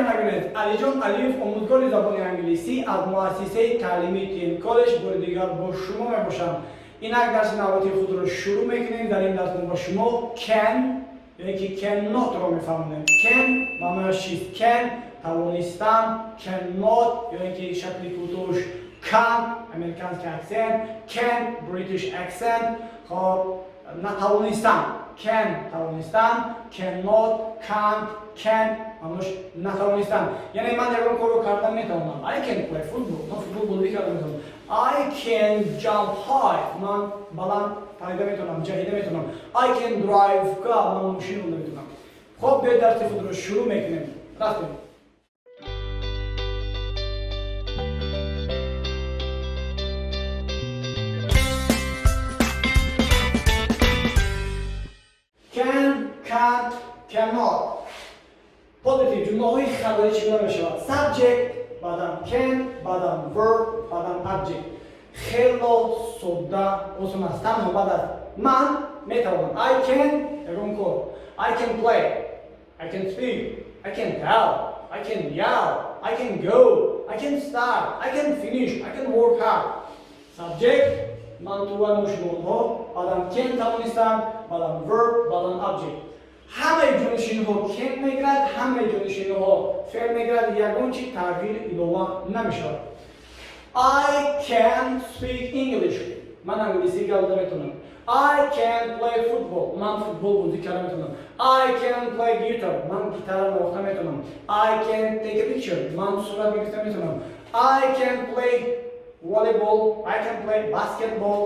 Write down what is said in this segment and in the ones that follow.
نکنید. علیجان علیف آموزگار زبان انگلیسی از مؤسسه تعلیمی تیم کالج بار دیگر با شما میباشم. اینک درس نوبتی خود رو شروع میکنیم. در این درس با شما can یعنی که cannot رو میفهمونیم. can معنیش چیست؟ can توانستن، cannot یعنی که شکلی کوتاهش can امریکانسک اکسنت، can بریتیش اکسنت. خب نتوانستن can توانستن، cannot can't can معنیش نتوانستن. یعنی من یکم کارو کردن میتونم. I can play football. من فوتبال بازی کردن میتونم. I can jump high. من بلند پریده میتونم، جهیده میتونم. I can drive car. من ماشین رو میتونم. خب به درس خود رو شروع میکنیم. رفتیم. can can't cannot پوزیتیو جمله‌های خبری چگونه میشود؟ subject بعدم can بعدم verb بعدم object. خیلی ساده آسان است. تنها بعد از من میتوانم. I can اگرم کو I can play I can speak I can tell I can yell I can go I can start I can finish I can work hard. subject من تو مشمول ها بعدم can توانستم بعدم verb بعدم object. همه جانشین ها can میگیرد، همه جانشین ها فعل میگیرد. یگان چی تغییر اضافه نمیشه. I can speak English. من انگلیسی گفته میتونم. I can play football. من فوتبال بازی کردن میتونم. I can play guitar. من گیتار نواخته میتونم. I can take a picture. من صورت بگیرم میتونم. I can play volleyball, I can play basketball,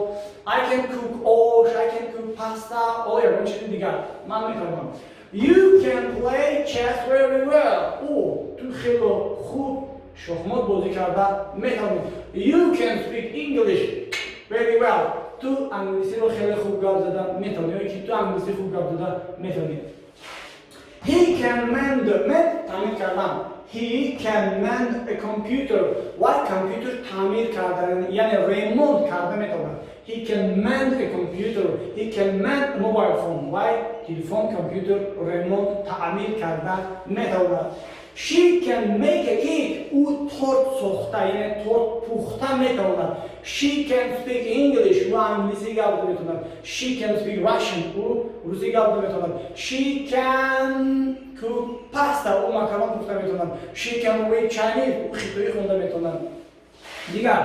I can cook osh, I can cook pasta, یه چیز دیگر من میکنم. You can play chess very well. تو خیلی خوب شахмат بازی کرده میتونی. You can speak English very well. تو انگلیسی رو خیلی خوب گپ زدن میتونی. یا که تو انگلیسی خوب گپ زدن میتونی. He can mend تعمیر کردن. He can mend a computer. Why computer تعمیر کردن یعنی ریموند کرده میتونه. He can mend a computer. He can mend a mobile phone. Why تلفن کامپیوتر ریموند تعمیر کردن میتونه. She can make a cake. او تورت ساخته یعنی تورت پخته میتونه. She can speak English. او انگلیسی گفته میتونه. She can speak Russian. او روسی گفته میتونه. She can cook pasta. او ماکارون پخته میتونه. She can read Chinese. او خطایی خونده میتونه. دیگر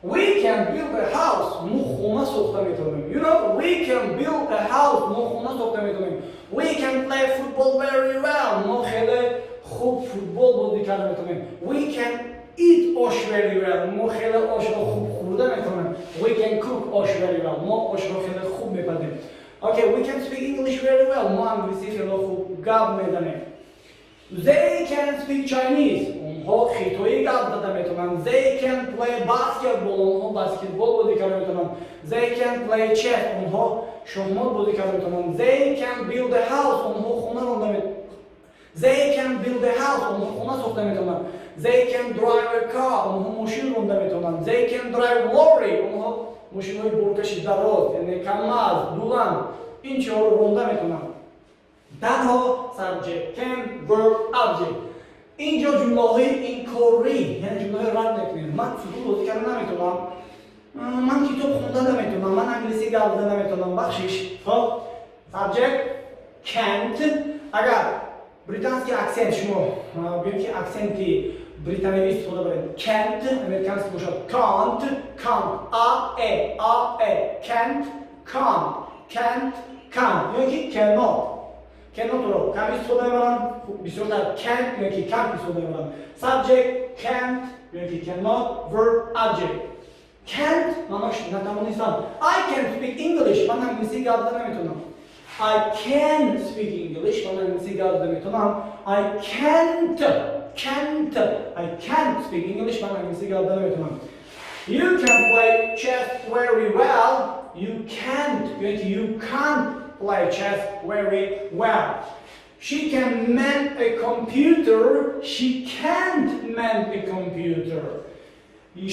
we can build a house. ما خونه ساخته میتونیم. You know, we can build a house. ما خونه ساخته میتونیم. We can play football very well. ما خیلی خوب فوتبال بازی کرده میتونیم. We can eat osh very well. ما خیلی آش رو خوب خورده میتونیم. We can cook osh very well. ما آش رو خیلی خوب میپزیم. Okay, we can speak English very well. ما انگلیسی خیلی خوب گپ میزنیم. They can speak Chinese. اونها خطایی گپ زده میتونن. They can play basketball. اونها بسکتبال بازی کرده میتونن. They can play chess. اونها شахмат بازی کرده میتونن. They can build a house. اونها خونه رو میتونن. They can build a house. اونها خونه ساخته میتونن. They can drive a car. اونها ماشین رانده میتونن. They can drive lorry. اونها ماشین‌های بارکشی دراز یعنی کماز، دولان این چیزها رو رانده میتونن. تنها subject, can, verb, object. اینجا جمله‌های اینکاری یعنی جمله رد نکنید. من فوتبال بازی کردن نمیتونم. من کتاب خوندن نمیتونم. من انگلیسی گپ زدن نمیتونم. بخشش. خب subject can't. اگر بریتانسکی اکسنت شما ببینید که اکسنتی بریتانیایی استفاده برید. can't امریکانسکی باشد. can't can't یعنی که cannot رو کمی استفاده میبرم بسیارتر can't یعنی که can't استفاده میبرم. subject can't یعنی که cannot verb object. can't معنیش نتوانستم. I can speak English. من انگلیسی گپ زدن نمیتونم. I can speak English. من انگلیسی گپ زدن میتونم. I can't speak English. من انگلیسی گپ زدن نمیتونم. You can play chess very well. You can't یعنی you can't play chess very well. She can mend a computer. She can't mend a computer.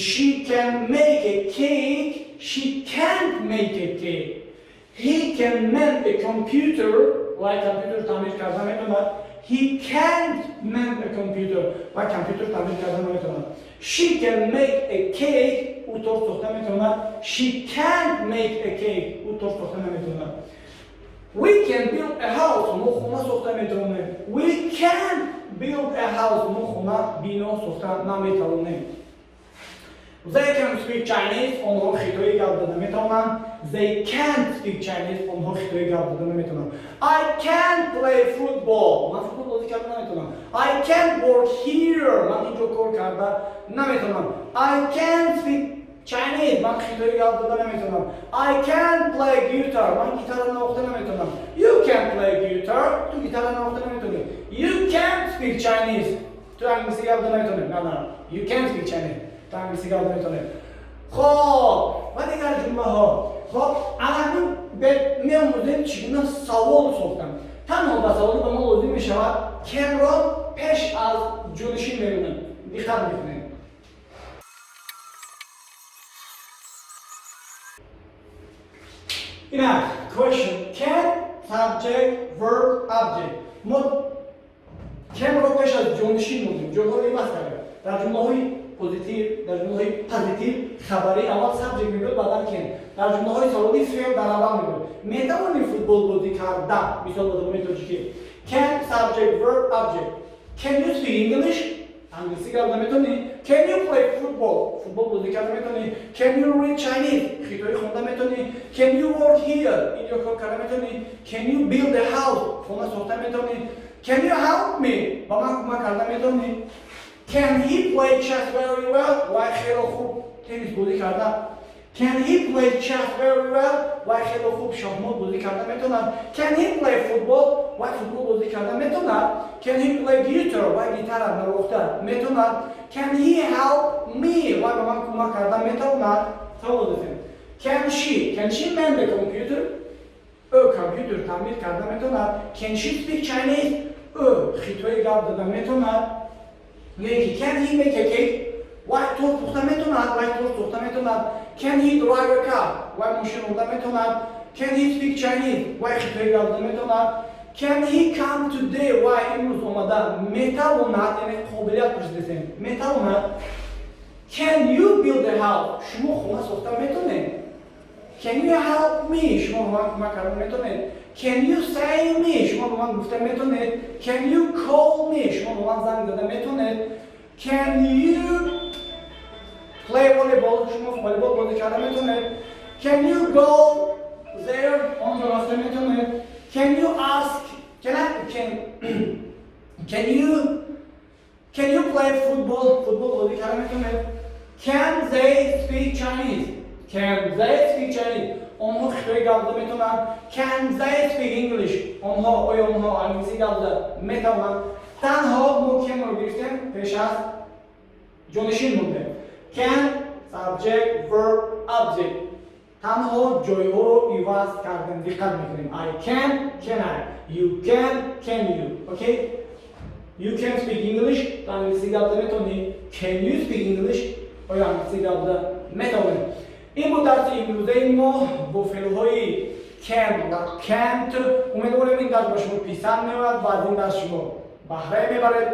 She can make a cake. She can't make a cake. He can mend a computer. Like computer تعمیر کردن میتونه. he can't mend a computer و کامپیوتر تعمیر کردن نمیتونه. She can make a cake او تورت ساخته میتونه. She can't make a cake او تورت ساخته نمیتونه. We can build a house ما خونه ساخته میتونیم. We can't build a house ما خونه بنا ساخته نمیتونیم. They can speak Chinese آنها خطایی گپ داده میتونن. They can't speak Chinese آنها خطایی گپ داده نمیتونن. I can't play football من فوتبال بازی کردن نمیتونم. I can't work here من اینجا کار کرده نمیتونم. I can't speak Chinese من خطایی گپ داده نمیتونم. I can't play guitar من گیتار نواخته نمیتونم. You can't play guitar تو گیتار نواخته نمیتونی. You can't speak Chinese تو انگلیسی گپ داده نمیتونی. نه You can't speak Chinese تو انگلیسی گپ داده نمیتونی. خب و دیگر جمله ها. خب الان به میاموزیم چگونه سوال ساختن. تنها با سوالی به ما لازم میشود can را پیش از جانشین میمونیم. دقت میکنیم. Enough. Question. Can, subject, verb, object. ما can را پیش از جانشین میمونیم. جمله رو بس کردیم. در جمله‌های پوزیتیو، در جمله‌های پوزیتیو خبری اول سابجکت میبود بعداً کن. در جمله‌های سوالی فعل در اول میبود. میتوانی فوتبال بازی کردن. مثال بزنم اینطوری که can, subject, verb, object. Can you speak English? انگلیسی گپ میتونی. Can you play football? فوتبال بازی کردن میتونی. Can you read Chinese? خطایی خوندن میتونی. Can you work here? اینجا کار کردن میتونی. Can you build a house? خونه ساخته میتونی. Can you help me? با من کمک کردن میتونی. Can he play chess very well? وای خیلی خوب تنیس بازی کرده. Can he play chess very well? وای خیلی خوب شахмат بازی کرده میتونه. Can he play football? وای فوتبال بازی کرده میتونه. Can he play guitar? وای گیتار نواخته میتونه. Can he help me? وای به من کمک کرده میتونه. سوال داریم. Can she mend the computer? او کامپیوتر تعمیر کرده میتونه. Can she speak Chinese? او خطایی گپ داده میتونه. یکی can he make a cake? وای تورت پخته میتونه. وای تورت ساخته میتونه. Can he drive a car? وای ماشین راننده میتونه. Can he speak Chinese? وای خطایی گپ داده میتونه. Can he come today? وای امروز اومده میتونه. یعنی قابلیت پرسیدیم میتونه. Can you build a house? شما خونه ساخته میتونه. Can you help me? شما به من کمک کردن میتونه. Can you say me? شما به من گفته میتونه. Can you call me? شما به من زنگ زده میتونه. Can you play volleyball? شما والیبال بازی کردن میتونه. Can you go there? آنجا رفته میتونه. Can you ask? Can you play football? فوتبال بازی کردن میتونه. Can they speak Chinese? Can they speak Chinese? آنها خطایی گپ داده میتونن. Can they speak English? آنها انگلیسی گپ داده میتونن. تنها ما can رو گرفتیم پیش از جانشین مونده. Can, subject, verb, object. تنها جایها رو عوض کردیم. دقت میکنیم. I can I. You can you. Okay? You can speak English. تو انگلیسی گپ داده میتونی. Can you speak English? آیا انگلیسی گپ داده میتونی. این بود درس امروزه ما با فعل‌های can و can't. امیدوارم این درس به شما پسند میاد و از این درس شما بهره میبرید.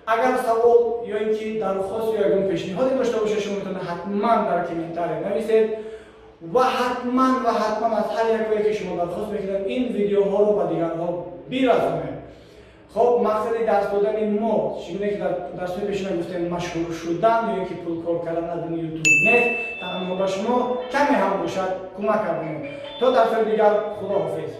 اگر سوال یا اینکه درخواست یا اگر پیشنهادی داشته باشه شما میتونید حتما در کامنت نویسید و حتما از هر یک وقتی که شما درخواست میکنید این ویدیوها رو به دیگرها برسونید. خب مقصد درس دادن ما چگونه که در درس‌های پیشین گفتیم مشهور شدن یا اینکه پول کار کردن از یوتیوب نیست، تنها به شما کمی هم باشد کمک کنیم. تا درس دیگر خداحافظ.